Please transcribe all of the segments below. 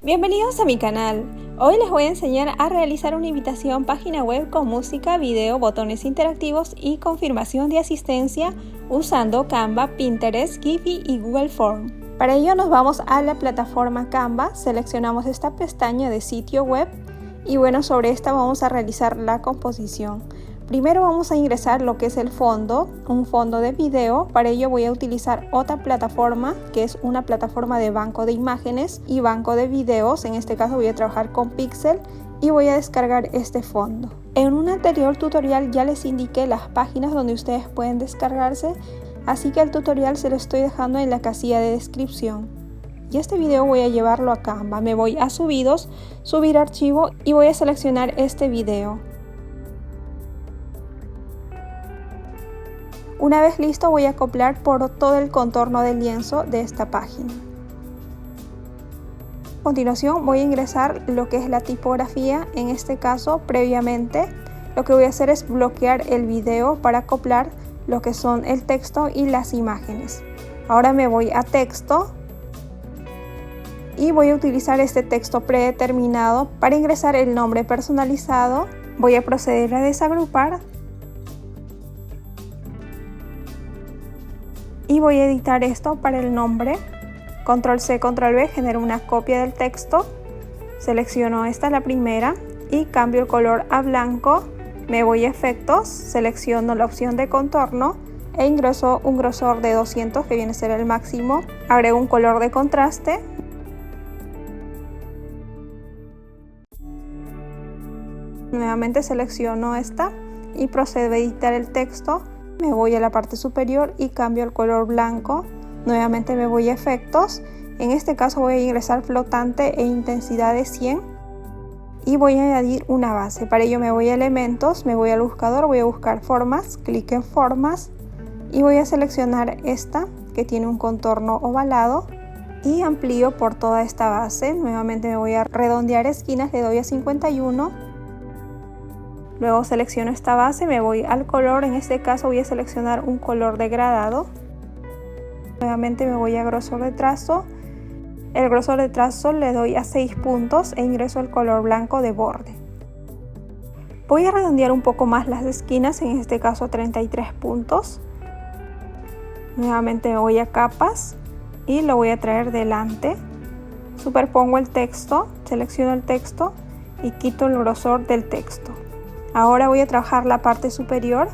Bienvenidos a mi canal. Hoy les voy a enseñar a realizar una invitación página web con música, video, botones interactivos y confirmación de asistencia usando Canva, Pinterest, Giphy y Google Form. Para ello nos vamos a la plataforma Canva, seleccionamos esta pestaña de sitio web y bueno, sobre esta vamos a realizar la composición. Primero vamos a ingresar lo que es el fondo, un fondo de video. Para ello voy a utilizar otra plataforma que es una plataforma de banco de imágenes y banco de videos. En este caso voy a trabajar con Pixel y voy a descargar este fondo. En un anterior tutorial ya les indiqué las páginas donde ustedes pueden descargarse, así que el tutorial se lo estoy dejando en la casilla de descripción. Y este video voy a llevarlo a Canva. Me voy a subidos, subir archivo y voy a seleccionar este video. Una vez listo voy a acoplar por todo el contorno del lienzo de esta página. A continuación voy a ingresar lo que es la tipografía. En este caso previamente lo que voy a hacer es bloquear el video para acoplar lo que son el texto y las imágenes. Ahora me voy a texto y voy a utilizar este texto predeterminado para ingresar el nombre personalizado. Voy a proceder a desagrupar y voy a editar esto para el nombre. Control C, Control V, genero una copia del texto. Selecciono esta, la primera, y cambio el color a blanco. Me voy a efectos, selecciono la opción de contorno e ingreso un grosor de 200 que viene a ser el máximo. Agrego un color de contraste. Nuevamente selecciono esta y procedo a editar el texto. Me voy a la parte superior y cambio el color blanco. Nuevamente me voy a efectos. En este caso voy a ingresar flotante e intensidad de 100. Y voy a añadir una base. Para ello me voy a elementos, me voy al buscador, voy a buscar formas, clic en formas. Y voy a seleccionar esta que tiene un contorno ovalado. Y amplío por toda esta base. Nuevamente me voy a redondear esquinas, le doy a 51. Luego selecciono esta base, me voy al color, en este caso voy a seleccionar un color degradado. Nuevamente me voy a grosor de trazo. El grosor de trazo le doy a 6 puntos e ingreso el color blanco de borde. Voy a redondear un poco más las esquinas, en este caso 33 puntos. Nuevamente me voy a capas y lo voy a traer delante. Superpongo el texto, selecciono el texto y quito el grosor del texto. Ahora voy a trabajar la parte superior.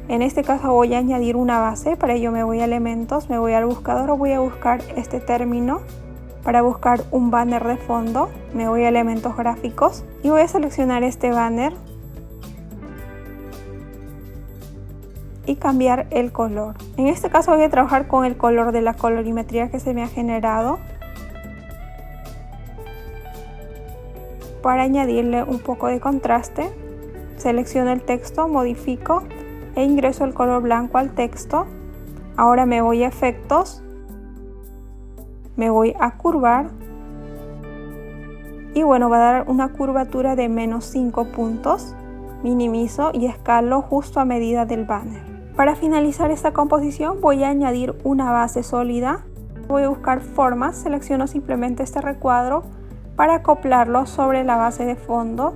En este caso voy a añadir una base. Para ello me voy a elementos, me voy al buscador, voy a buscar este término para buscar un banner de fondo. Me voy a elementos gráficos y voy a seleccionar este banner y cambiar el color. En este caso voy a trabajar con el color de la colorimetría que se me ha generado para añadirle un poco de contraste. Selecciono el texto, modifico e ingreso el color blanco al texto. Ahora me voy a efectos, me voy a curvar y bueno, va a dar una curvatura de menos 5 puntos. Minimizo y escalo justo a medida del banner. Para finalizar esta composición voy a añadir una base sólida. Voy a buscar formas, selecciono simplemente este recuadro para acoplarlo sobre la base de fondo,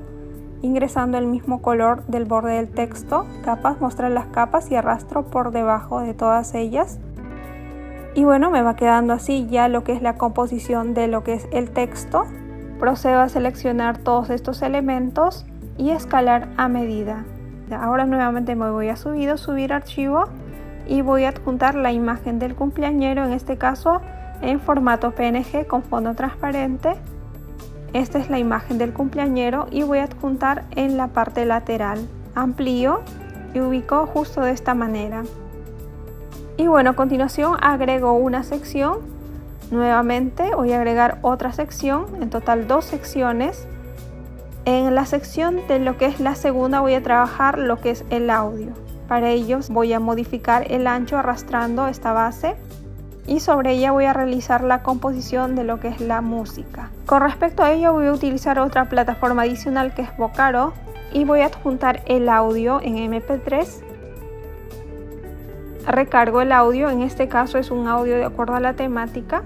ingresando el mismo color del borde del texto. Capas, mostrar las capas y arrastro por debajo de todas ellas. Y bueno, me va quedando así ya lo que es la composición de lo que es el texto. Procedo a seleccionar todos estos elementos y escalar a medida. Ahora nuevamente me voy a subidos, subir archivo y voy a adjuntar la imagen del cumpleañero, en este caso en formato PNG con fondo transparente. Esta es la imagen del cumpleañero y voy a adjuntar en la parte lateral. Amplío y ubico justo de esta manera. Y bueno, a continuación agrego una sección. Nuevamente voy a agregar otra sección, en total 2 secciones. En la sección de lo que es la segunda voy a trabajar lo que es el audio. Para ello voy a modificar el ancho arrastrando esta base. Y sobre ella voy a realizar la composición de lo que es la música. Con respecto a ello voy a utilizar otra plataforma adicional que es Vocaro y voy a adjuntar el audio en MP3 recargo el audio, en este caso es un audio de acuerdo a la temática.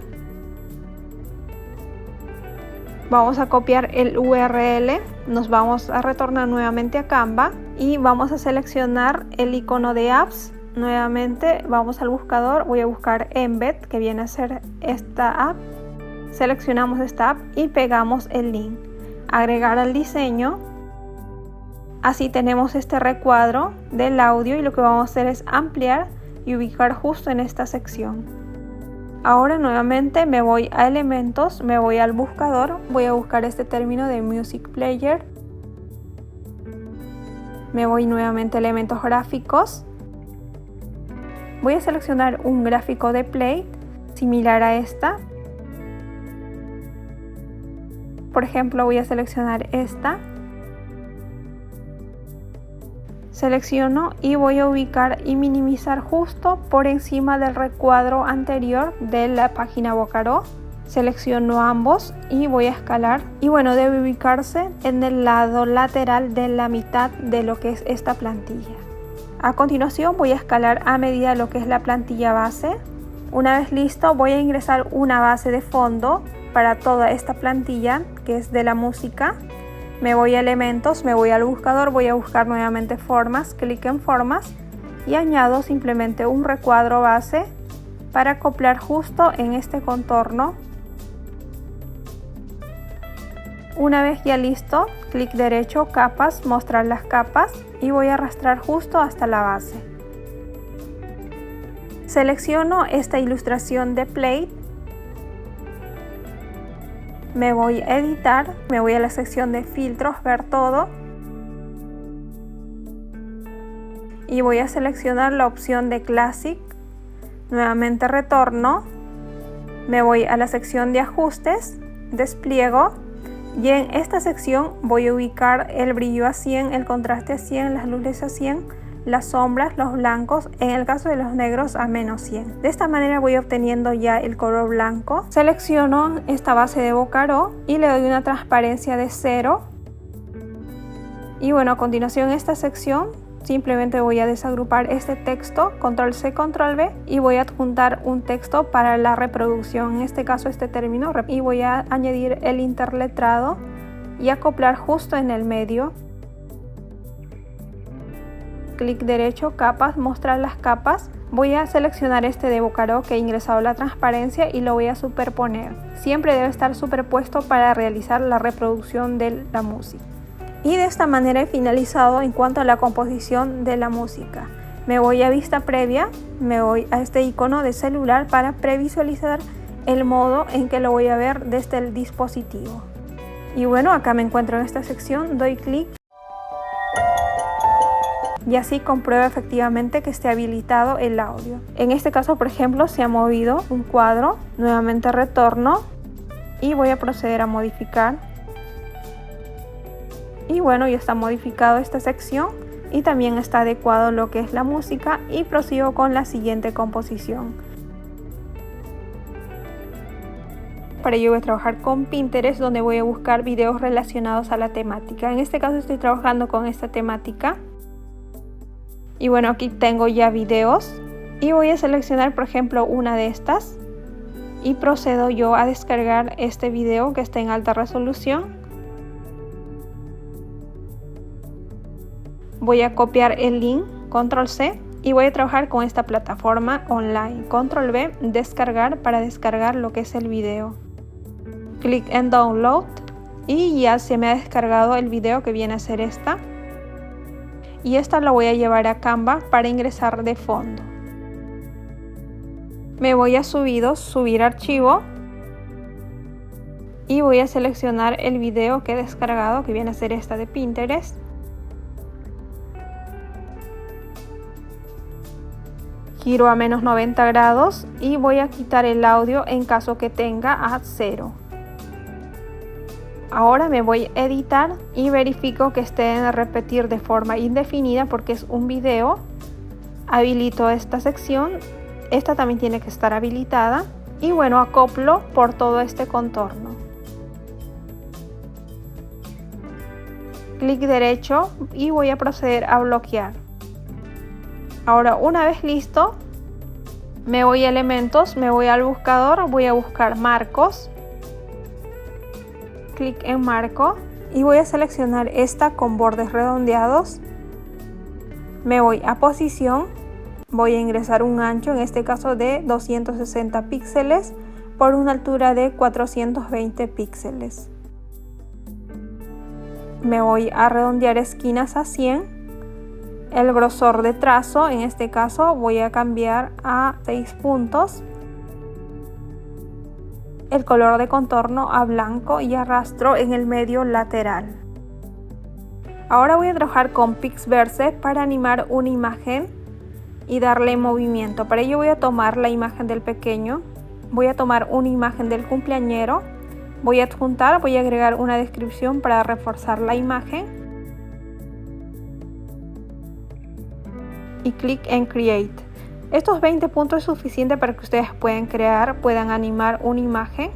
Vamos a copiar el URL, nos vamos a retornar nuevamente a Canva y vamos a seleccionar el icono de apps. Nuevamente vamos al buscador, voy a buscar Embed, que viene a ser esta app. Seleccionamos esta app y pegamos el link. Agregar al diseño. Así tenemos este recuadro del audio y lo que vamos a hacer es ampliar y ubicar justo en esta sección. Ahora nuevamente me voy a elementos, me voy al buscador, voy a buscar este término de Music Player. Me voy nuevamente a elementos gráficos. Voy a seleccionar un gráfico de plate similar a esta. Por ejemplo, voy a seleccionar esta. Selecciono y voy a ubicar y minimizar justo por encima del recuadro anterior de la página Vocaro. Selecciono ambos y voy a escalar. Y bueno, debe ubicarse en el lado lateral de la mitad de lo que es esta plantilla. A continuación voy a escalar a medida de lo que es la plantilla base. Una vez listo, voy a ingresar una base de fondo para toda esta plantilla que es de la música. Me voy a elementos, me voy al buscador, voy a buscar nuevamente formas, clic en formas y añado simplemente un recuadro base para acoplar justo en este contorno. Una vez ya listo, clic derecho, capas, mostrar las capas y voy a arrastrar justo hasta la base. Selecciono esta ilustración de plate. Me voy a editar, me voy a la sección de filtros, ver todo. Y voy a seleccionar la opción de Classic. Nuevamente retorno. Me voy a la sección de ajustes, despliego. Y en esta sección voy a ubicar el brillo a 100, el contraste a 100, las luces a 100, las sombras, los blancos, en el caso de los negros a menos 100. De esta manera voy obteniendo ya el color blanco. Selecciono esta base de Vocaro y le doy una transparencia de 0. Y bueno, a continuación en esta sección simplemente voy a desagrupar este texto, control C, control V, y voy a adjuntar un texto para la reproducción, en este caso este término, y voy a añadir el interletrado y acoplar justo en el medio. Clic derecho, capas, mostrar las capas. Voy a seleccionar este de Vocaro que he ingresado la transparencia y lo voy a superponer. Siempre debe estar superpuesto para realizar la reproducción de la música. Y de esta manera he finalizado en cuanto a la composición de la música. Me voy a vista previa, me voy a este icono de celular para previsualizar el modo en que lo voy a ver desde el dispositivo. Y bueno, acá me encuentro en esta sección, doy clic y así compruebo efectivamente que esté habilitado el audio. En este caso, por ejemplo, se ha movido un cuadro, nuevamente retorno y voy a proceder a modificar. Y bueno, ya está modificado esta sección y también está adecuado lo que es la música y prosigo con la siguiente composición. Para ello voy a trabajar con Pinterest, donde voy a buscar videos relacionados a la temática. En este caso estoy trabajando con esta temática. Y bueno, aquí tengo ya videos y voy a seleccionar por ejemplo una de estas y procedo yo a descargar este video que está en alta resolución. Voy a copiar el link, control C, y voy a trabajar con esta plataforma online. Control V, descargar para descargar lo que es el video. Clic en download y ya se me ha descargado el video que viene a ser esta. Y esta la voy a llevar a Canva para ingresar de fondo. Me voy a subidos, subir archivo. Y voy a seleccionar el video que he descargado, que viene a ser esta de Pinterest. Giro a menos 90 grados y voy a quitar el audio en caso que tenga a 0. Ahora me voy a editar y verifico que esté en repetir de forma indefinida porque es un video. Habilito esta sección, esta también tiene que estar habilitada y bueno, acoplo por todo este contorno. Clic derecho y voy a proceder a bloquear. Ahora, una vez listo, Me voy a elementos, me voy al buscador, voy a buscar marcos. Clic en marco y voy a seleccionar esta con bordes redondeados. Me voy a posición, voy a ingresar un ancho, en este caso de 260 píxeles por una altura de 420 píxeles. Me voy a redondear esquinas a 100. El grosor de trazo, en este caso voy a cambiar a 6 puntos. El color de contorno a blanco y arrastro en el medio lateral. Ahora voy a trabajar con Pixverse para animar una imagen y darle movimiento. Para ello voy a tomar la imagen del pequeño, voy a tomar una imagen del cumpleañero, voy a adjuntar, voy a agregar una descripción para reforzar la imagen y clic en Create. Estos 20 puntos es suficiente para que ustedes puedan animar una imagen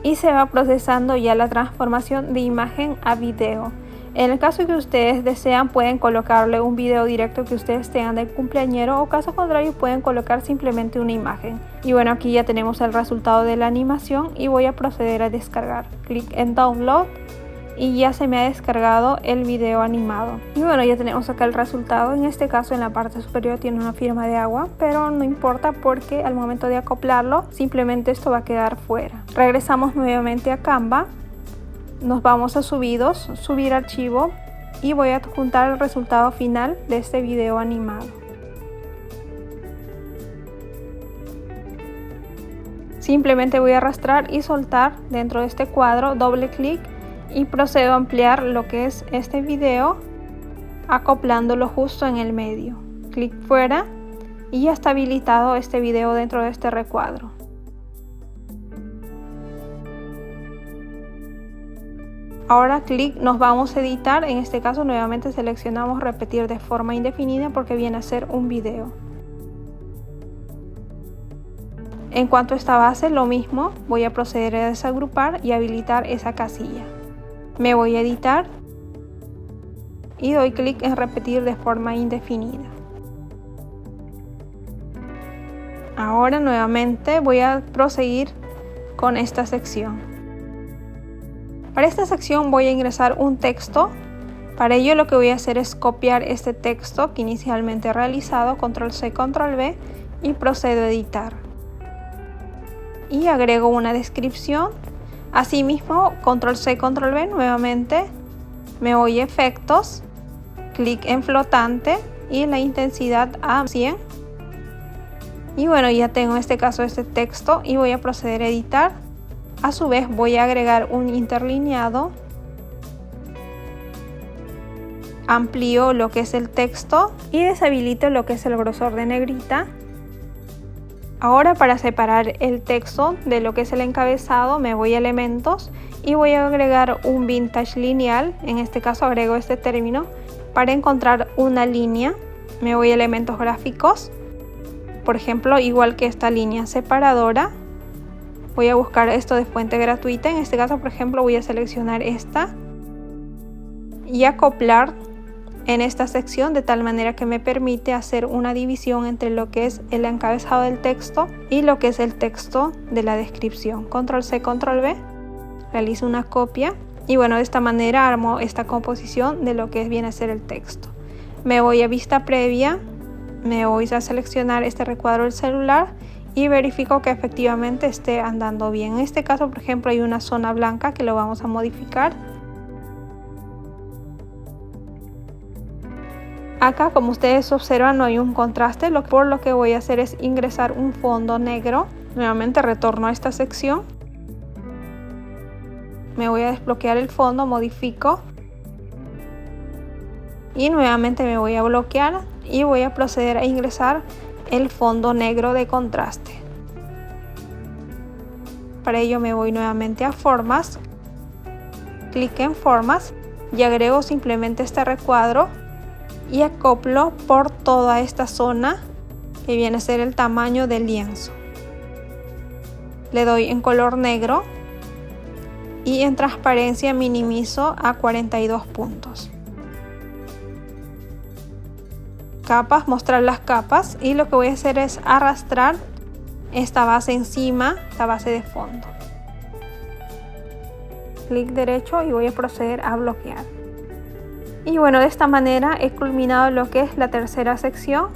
y se va procesando ya la transformación de imagen a video. En el caso que ustedes desean, pueden colocarle un video directo que ustedes tengan del cumpleañero, o caso contrario pueden colocar simplemente una imagen. Y bueno, aquí ya tenemos el resultado de la animación y voy a proceder a descargar. Clic en Download y ya se me ha descargado el video animado. Y bueno, ya tenemos acá el resultado. En este caso en la parte superior tiene una firma de agua, pero no importa porque al momento de acoplarlo simplemente esto va a quedar fuera. Regresamos nuevamente a Canva, nos vamos a subidos, subir archivo y voy a adjuntar el resultado final de este video animado. Simplemente voy a arrastrar y soltar dentro de este cuadro, doble clic y procedo a ampliar lo que es este video acoplándolo justo en el medio. Clic fuera y ya está habilitado este video dentro de este recuadro. Ahora nos vamos a editar, en este caso nuevamente seleccionamos repetir de forma indefinida porque viene a ser un video. En cuanto a esta base, lo mismo, voy a proceder a desagrupar y habilitar esa casilla. Me voy a editar y doy clic en repetir de forma indefinida. Ahora nuevamente voy a proseguir con esta sección. Para esta sección voy a ingresar un texto. Para ello lo que voy a hacer es copiar este texto que inicialmente he realizado, control C, control V y procedo a editar. Y agrego una descripción. Asimismo, control C, control V nuevamente, me voy a efectos, clic en flotante y la intensidad a 100. Y bueno, ya tengo en este caso este texto y voy a proceder a editar. A su vez voy a agregar un interlineado, amplío lo que es el texto y deshabilito lo que es el grosor de negrita. Ahora, para separar el texto de lo que es el encabezado, me voy a elementos y voy a agregar un vintage lineal. En este caso agrego este término para encontrar una línea. Me voy a elementos gráficos, por ejemplo, igual que esta línea separadora. Voy a buscar esto de fuente gratuita. En este caso, por ejemplo, voy a seleccionar esta y acoplar en esta sección de tal manera que me permite hacer una división entre lo que es el encabezado del texto y lo que es el texto de la descripción. Control C, control V, realizo una copia y bueno, de esta manera armo esta composición de lo que viene a ser el texto. Me voy a vista previa, me voy a seleccionar este recuadro del celular y verifico que efectivamente esté andando bien. En este caso, por ejemplo, hay una zona blanca que lo vamos a modificar. Acá, como ustedes observan, no hay un contraste, por lo que voy a hacer es ingresar un fondo negro. Nuevamente retorno a esta sección. Me voy a desbloquear el fondo, modifico. Y nuevamente me voy a bloquear y voy a proceder a ingresar el fondo negro de contraste. Para ello me voy nuevamente a formas, clic en formas y agrego simplemente este recuadro y acoplo por toda esta zona que viene a ser el tamaño del lienzo. Le doy en color negro y en transparencia minimizo a 42 puntos. capas, mostrar las capas, y lo que voy a hacer es arrastrar esta base encima, esta base de fondo. Clic derecho y voy a proceder a bloquear. Y bueno, de esta manera he culminado lo que es la tercera sección.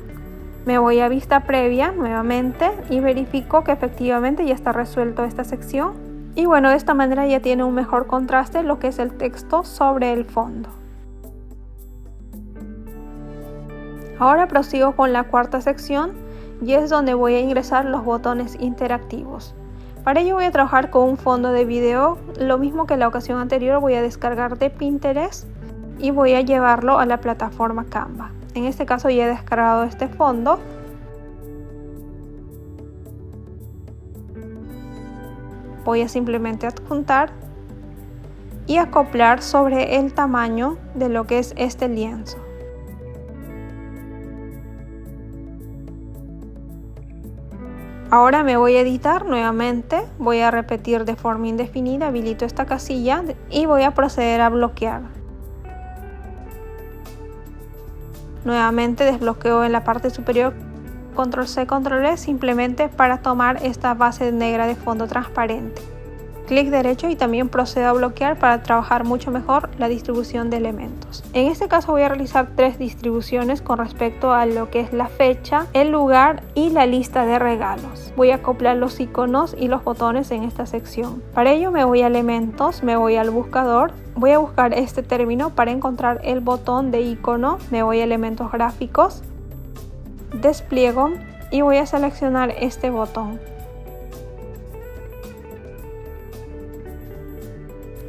Me voy a vista previa nuevamente y verifico que efectivamente ya está resuelto esta sección. Y bueno, de esta manera ya tiene un mejor contraste lo que es el texto sobre el fondo. Ahora prosigo con la cuarta sección y es donde voy a ingresar los botones interactivos. Para ello voy a trabajar con un fondo de video, lo mismo que la ocasión anterior voy a descargar de Pinterest y voy a llevarlo a la plataforma Canva. En este caso ya he descargado este fondo. Voy a simplemente adjuntar y acoplar sobre el tamaño de lo que es este lienzo. Ahora me voy a editar nuevamente, voy a repetir de forma indefinida, habilito esta casilla y voy a proceder a bloquear. Nuevamente desbloqueo en la parte superior, control C, control E, simplemente para tomar esta base negra de fondo transparente. Clic derecho y también procedo a bloquear para trabajar mucho mejor la distribución de elementos. En este caso voy a realizar 3 distribuciones con respecto a lo que es la fecha, el lugar y la lista de regalos. Voy a acoplar los iconos y los botones en esta sección. Para ello me voy a elementos, me voy al buscador, voy a buscar este término para encontrar el botón de icono, me voy a elementos gráficos, despliego y voy a seleccionar este botón.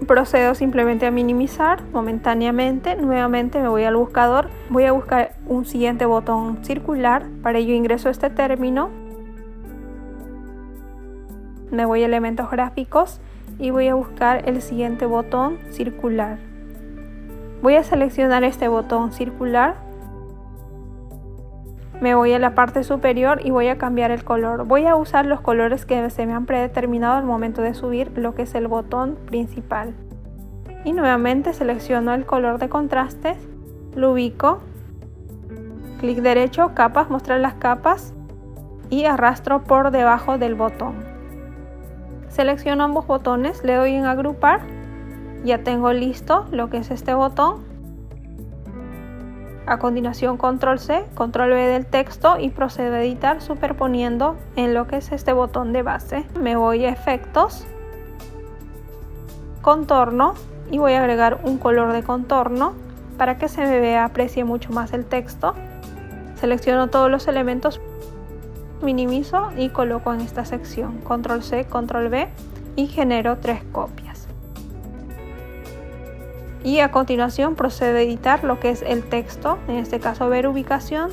Procedo simplemente a minimizar momentáneamente. Nuevamente me voy al buscador, voy a buscar un siguiente botón circular, para ello ingreso este término, me voy a elementos gráficos y voy a buscar el siguiente botón circular. Voy a seleccionar este botón circular, me voy a la parte superior y voy a cambiar el color. Voy a usar los colores que se me han predeterminado al momento de subir lo que es el botón principal. Y nuevamente selecciono el color de contraste, lo ubico, clic derecho, capas, mostrar las capas y arrastro por debajo del botón. Selecciono ambos botones, le doy en agrupar, ya tengo listo lo que es este botón. A continuación control C, control V del texto y procedo a editar superponiendo en lo que es este botón de base. Me voy a efectos, contorno y voy a agregar un color de contorno para que se me vea, aprecie mucho más el texto. Selecciono todos los elementos, minimizo y coloco en esta sección. Control C, control V y genero 3 copias. Y a continuación procedo a editar lo que es el texto, en este caso ver ubicación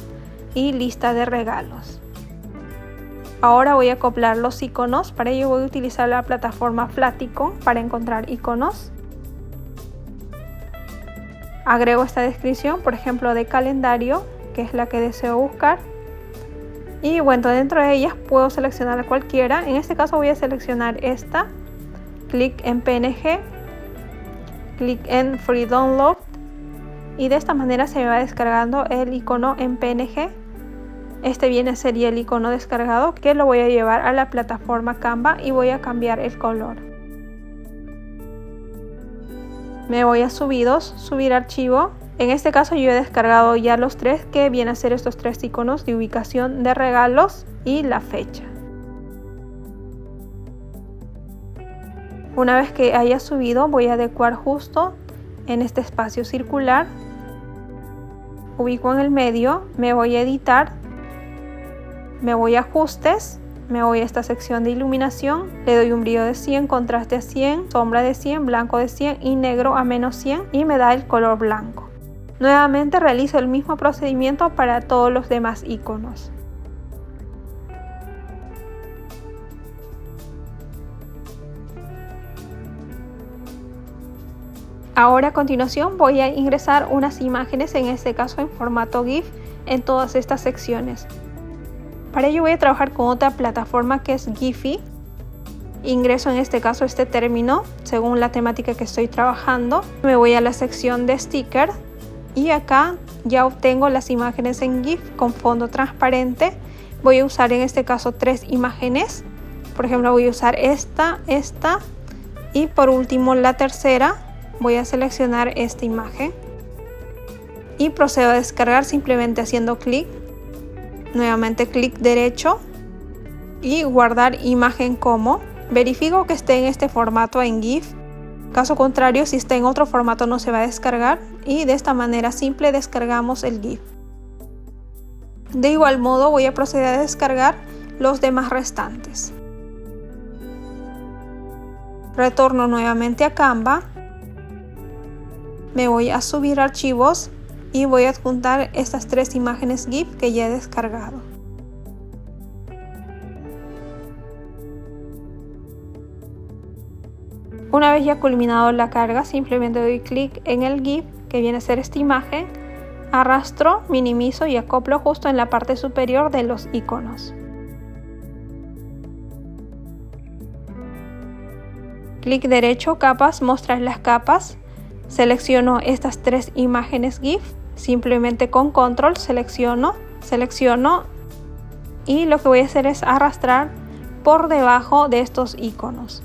y lista de regalos. Ahora voy a acoplar los iconos, para ello voy a utilizar la plataforma Flaticon para encontrar iconos. Agrego esta descripción, por ejemplo de calendario, que es la que deseo buscar. Y bueno, dentro de ellas puedo seleccionar cualquiera, en este caso voy a seleccionar esta, clic en PNG. Clic en Free Download y de esta manera se me va descargando el icono en PNG. Este sería el icono descargado que lo voy a llevar a la plataforma Canva y voy a cambiar el color. Me voy a subidos, subir archivo. En este caso yo he descargado ya los 3 que vienen a ser estos 3 iconos de ubicación de regalos y la fecha. Una vez que haya subido voy a adecuar justo en este espacio circular, ubico en el medio, me voy a editar, me voy a ajustes, me voy a esta sección de iluminación, le doy un brillo de 100, contraste a 100, sombra de 100, blanco de 100 y negro a menos 100 y me da el color blanco. Nuevamente realizo el mismo procedimiento para todos los demás iconos. Ahora a continuación voy a ingresar unas imágenes, en este caso en formato GIF, en todas estas secciones. Para ello voy a trabajar con otra plataforma que es Giphy. Ingreso en este caso este término según la temática que estoy trabajando. Me voy a la sección de sticker y acá ya obtengo las imágenes en GIF con fondo transparente. Voy a usar en este caso 3 imágenes. Por ejemplo, voy a usar esta y por último la tercera. Voy a seleccionar esta imagen y procedo a descargar simplemente haciendo clic. Nuevamente clic derecho y guardar imagen como. Verifico que esté en este formato en GIF. Caso contrario, si está en otro formato no se va a descargar, y de esta manera simple descargamos el GIF. De igual modo voy a proceder a descargar los demás restantes. Retorno nuevamente a Canva. Me voy a subir archivos y voy a adjuntar estas 3 imágenes GIF que ya he descargado. Una vez ya culminado la carga, simplemente doy clic en el GIF que viene a ser esta imagen, arrastro, minimizo y acoplo justo en la parte superior de los iconos. Clic derecho, capas, mostrar las capas. Selecciono estas 3 imágenes GIF, simplemente con control selecciono y lo que voy a hacer es arrastrar por debajo de estos iconos.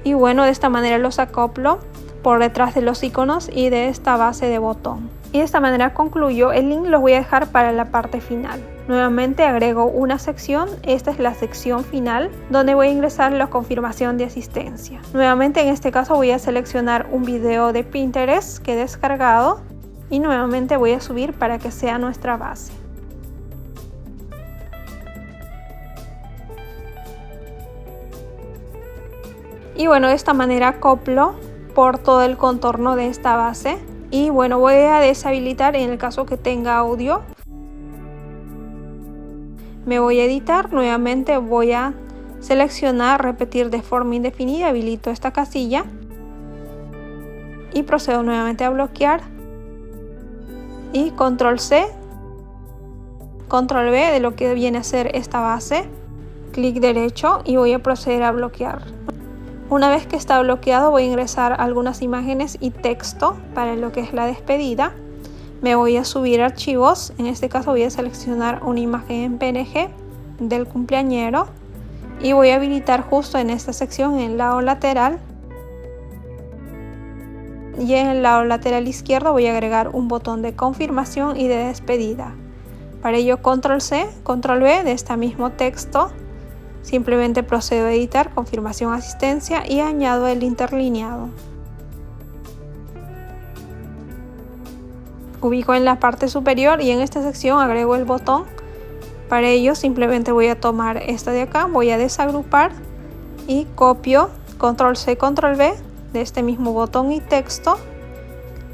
Y bueno, de esta manera los acoplo por detrás de los iconos y de esta base de botón. Y de esta manera concluyo. El link lo voy a dejar para la parte final. Nuevamente agrego una sección, esta es la sección final, donde voy a ingresar la confirmación de asistencia. Nuevamente en este caso voy a seleccionar un video de Pinterest que he descargado y nuevamente voy a subir para que sea nuestra base. Y bueno, de esta manera acoplo por todo el contorno de esta base. Y bueno, voy a deshabilitar en el caso que tenga audio. Me voy a editar, nuevamente voy a seleccionar repetir de forma indefinida, habilito esta casilla y procedo nuevamente a bloquear y control C, control V de lo que viene a ser esta base, clic derecho y voy a proceder a bloquear. Una vez que está bloqueado voy a ingresar algunas imágenes y texto para lo que es la despedida. Me voy a subir archivos, en este caso voy a seleccionar una imagen en PNG del cumpleañero y voy a habilitar justo en esta sección en el lado lateral. Y en el lado lateral izquierdo voy a agregar un botón de confirmación y de despedida. Para ello control C, control V de este mismo texto. Simplemente procedo a editar confirmación asistencia y añado el interlineado. Ubico en la parte superior y en esta sección agrego el botón. Para ello simplemente voy a tomar esta de acá, voy a desagrupar y copio control C, control V de este mismo botón y texto.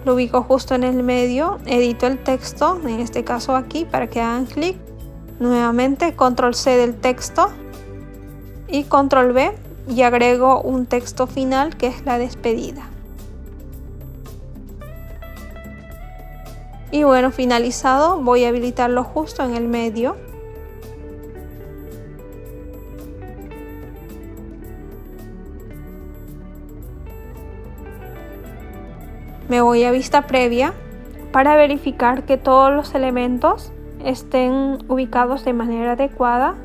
Lo ubico justo en el medio, edito el texto, en este caso aquí para que hagan clic. Nuevamente control C del texto y control V y agrego un texto final que es la despedida. Y bueno, finalizado, voy a habilitarlo justo en el medio. Me voy a vista previa para verificar que todos los elementos estén ubicados de manera adecuada.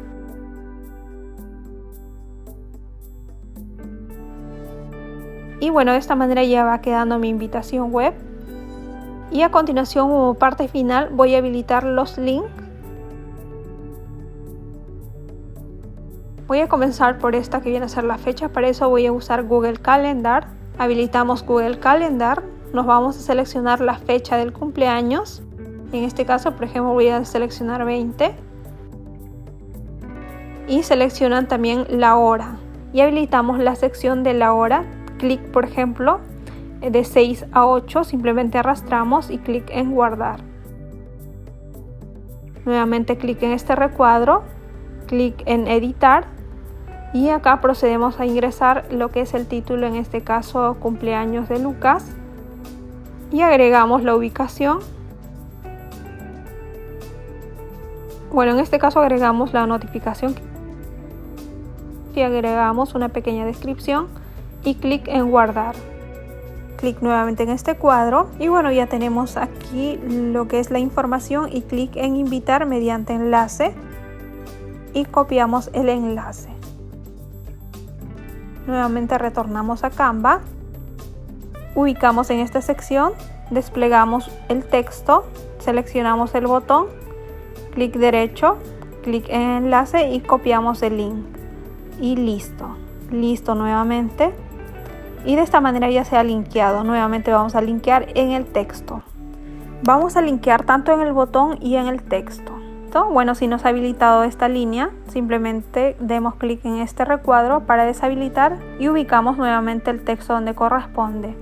Y bueno, de esta manera ya va quedando mi invitación web. Y a continuación, como parte final, voy a habilitar los links. Voy a comenzar por esta que viene a ser la fecha. Para eso voy a usar Google Calendar. Habilitamos Google Calendar. Nos vamos a seleccionar la fecha del cumpleaños. En este caso, por ejemplo, voy a seleccionar 20. Y seleccionan también la hora. Y habilitamos la sección de la hora. Clic, por ejemplo, de 6 a 8, simplemente arrastramos y clic en guardar. Nuevamente clic en este recuadro, clic en editar y acá procedemos a ingresar lo que es el título, en este caso cumpleaños de Lucas, y agregamos la ubicación. Bueno, en este caso agregamos la notificación y agregamos una pequeña descripción y clic en guardar. clic nuevamente en este cuadro y bueno, ya tenemos aquí lo que es la información y clic en invitar mediante enlace y copiamos el enlace. Nuevamente retornamos a Canva, ubicamos en esta sección, desplegamos el texto, seleccionamos el botón, clic derecho, clic en enlace y copiamos el link y listo nuevamente. Y de esta manera ya se ha linkeado. Nuevamente vamos a linkear en el texto. Vamos a linkear tanto en el botón y en el texto. Bueno, si nos ha habilitado esta línea, simplemente demos clic en este recuadro para deshabilitar y ubicamos nuevamente el texto donde corresponde.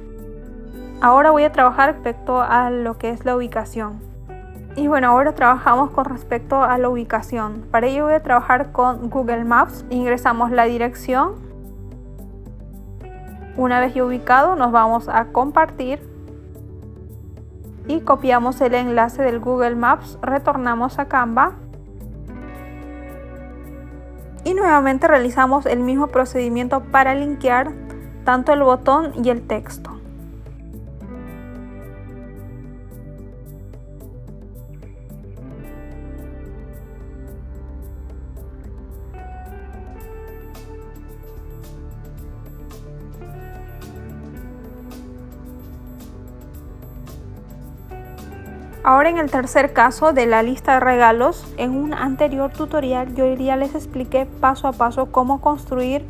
Ahora voy a trabajar respecto a lo que es la ubicación. Y bueno, ahora trabajamos con respecto a la ubicación. Para ello voy a trabajar con Google Maps. Ingresamos la dirección. Una vez ya ubicado, nos vamos a compartir y copiamos el enlace del Google Maps, retornamos a Canva y nuevamente realizamos el mismo procedimiento para linkear tanto el botón y el texto. Ahora en el tercer caso de la lista de regalos, en un anterior tutorial yo ya les expliqué paso a paso cómo construir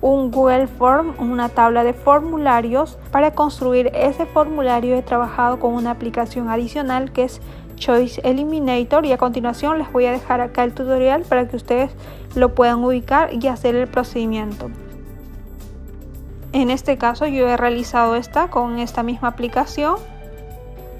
un Google Form, una tabla de formularios. Para construir ese formulario he trabajado con una aplicación adicional que es Choice Eliminator y a continuación les voy a dejar acá el tutorial para que ustedes lo puedan ubicar y hacer el procedimiento. En este caso yo he realizado con esta misma aplicación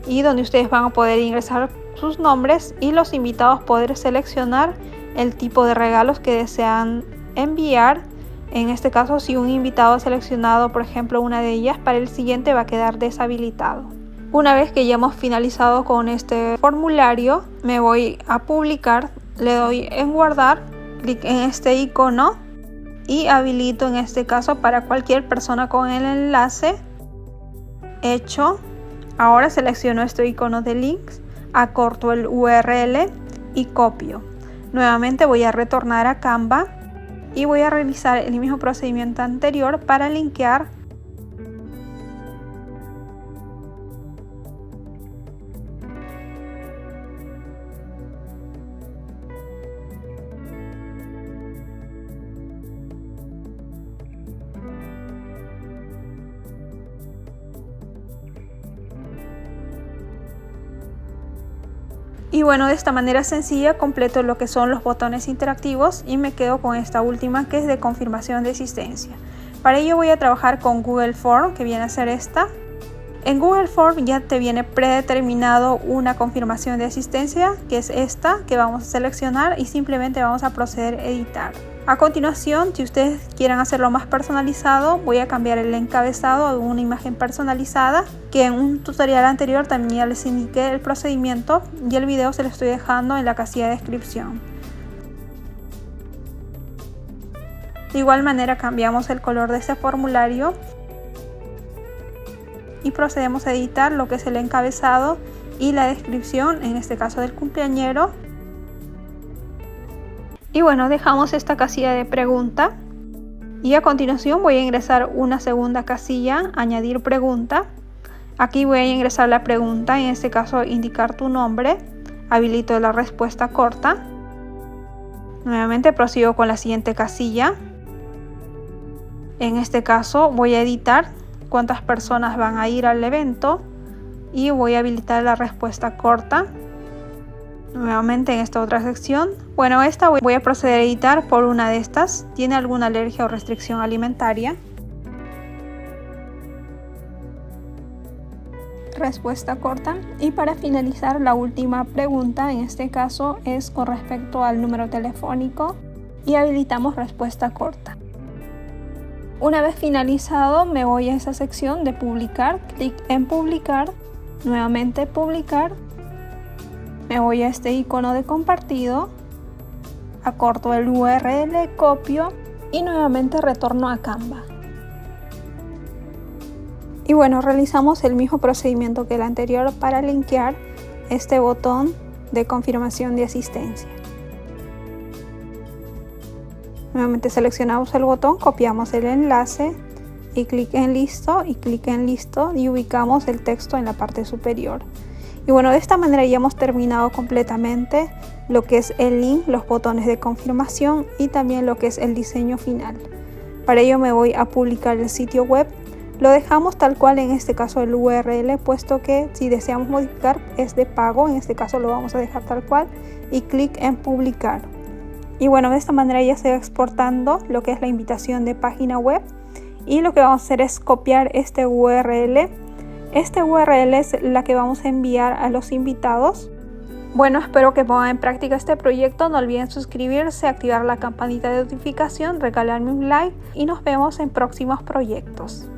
y donde ustedes van a poder ingresar sus nombres y los invitados poder seleccionar el tipo de regalos que desean enviar. En este caso, si un invitado ha seleccionado por ejemplo una de ellas, para el siguiente va a quedar deshabilitado. Una vez que ya hemos finalizado con este formulario, me voy a publicar, le doy en guardar, clic en este icono y habilito en este caso para cualquier persona con el enlace hecho. Ahora selecciono este icono de links, acorto el URL y copio. Nuevamente voy a retornar a Canva y voy a realizar el mismo procedimiento anterior para linkear. Y bueno, de esta manera sencilla completo lo que son los botones interactivos y me quedo con esta última que es de confirmación de asistencia. Para ello voy a trabajar con Google Form, que viene a ser esta. En Google Form ya te viene predeterminado una confirmación de asistencia, que es esta que vamos a seleccionar y simplemente vamos a proceder a editar. A continuación, si ustedes quieren hacerlo más personalizado, voy a cambiar el encabezado a una imagen personalizada, que en un tutorial anterior también ya les indiqué el procedimiento y el video se lo estoy dejando en la casilla de descripción. De igual manera cambiamos el color de este formulario y procedemos a editar lo que es el encabezado y la descripción, en este caso del cumpleañero. Y bueno, dejamos esta casilla de pregunta y a continuación voy a ingresar una segunda casilla, añadir pregunta. Aquí voy a ingresar la pregunta, en este caso indicar tu nombre, habilito la respuesta corta. Nuevamente prosigo con la siguiente casilla. En este caso voy a editar cuántas personas van a ir al evento y voy a habilitar la respuesta corta. Nuevamente en esta otra sección, bueno, esta voy a proceder a editar por una de estas. ¿Tiene alguna alergia o restricción alimentaria? Respuesta corta. Y para finalizar, la última pregunta en este caso es con respecto al número telefónico y habilitamos respuesta corta. Una vez finalizado, me voy a esa sección de publicar, clic en publicar, nuevamente publicar. Me voy a este icono de compartido, acorto el URL, copio y nuevamente retorno a Canva. Y bueno, realizamos el mismo procedimiento que el anterior para linkear este botón de confirmación de asistencia. Nuevamente seleccionamos el botón, copiamos el enlace y clic en listo y ubicamos el texto en la parte superior. Y bueno, de esta manera ya hemos terminado completamente lo que es el link, los botones de confirmación y también lo que es el diseño final. Para ello me voy a publicar el sitio web. Lo dejamos tal cual, en este caso el URL, puesto que si deseamos modificar es de pago, en este caso lo vamos a dejar tal cual y clic en publicar. Y bueno, de esta manera ya se va exportando lo que es la invitación de página web y lo que vamos a hacer es copiar este URL. Este URL es la que vamos a enviar a los invitados. Bueno, espero que pongan en práctica este proyecto. No olviden suscribirse, activar la campanita de notificación, regalarme un like y nos vemos en próximos proyectos.